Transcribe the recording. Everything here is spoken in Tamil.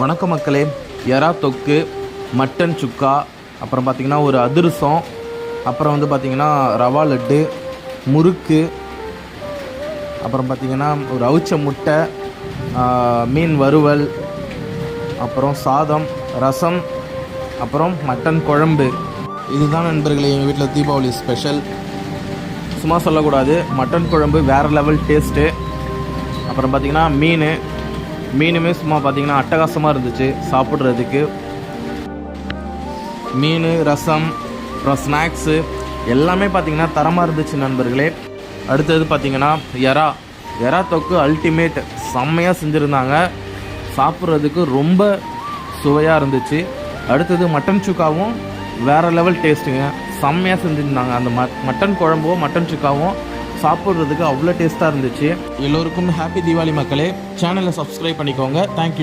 வணக்கம் மக்களே. எறா தொக்கு, மட்டன் சுக்கா, அப்புறம் பார்த்திங்கன்னா ஒரு அதிரசம், அப்புறம் வந்து பார்த்திங்கன்னா ரவா லட்டு, முறுக்கு, அப்புறம் பார்த்திங்கன்னா ஒரு அவிச்ச முட்டை, மீன் வறுவல், அப்புறம் சாதம், ரசம், அப்புறம் மட்டன் குழம்பு. இதுதான் நண்பர்களே எங்கள் வீட்டில் தீபாவளி ஸ்பெஷல். சும்மா சொல்லக்கூடாது, மட்டன் குழம்பு வேறு லெவல் டேஸ்ட்டு. அப்புறம் பார்த்திங்கன்னா மீனுமே சும்மா பார்த்திங்கன்னா அட்டகாசமாக இருந்துச்சு சாப்பிட்றதுக்கு. மீன், ரசம், அப்புறம் ஸ்நாக்ஸு எல்லாமே பார்த்திங்கன்னா தரமாக இருந்துச்சு நண்பர்களே. அடுத்தது பார்த்திங்கன்னா எறா தொக்கு அல்டிமேட், செம்மையாக செஞ்சுருந்தாங்க. சாப்பிட்றதுக்கு ரொம்ப சுவையாக இருந்துச்சு. அடுத்தது மட்டன் சுக்காவும் வேறு லெவல் டேஸ்ட்டுங்க, செம்மையாக செஞ்சுருந்தாங்க. அந்த மட்டன் குழம்பும் மட்டன் சுக்காவும் சாப்பிட்றதுக்கு அவ்வளோ டேஸ்ட்டாக இருந்துச்சு. எல்லோருக்கும் ஹாப்பி தீபாவளி மக்களே. சேனலை சப்ஸ்கிரைப் பண்ணிக்கோங்க. தேங்க்யூ.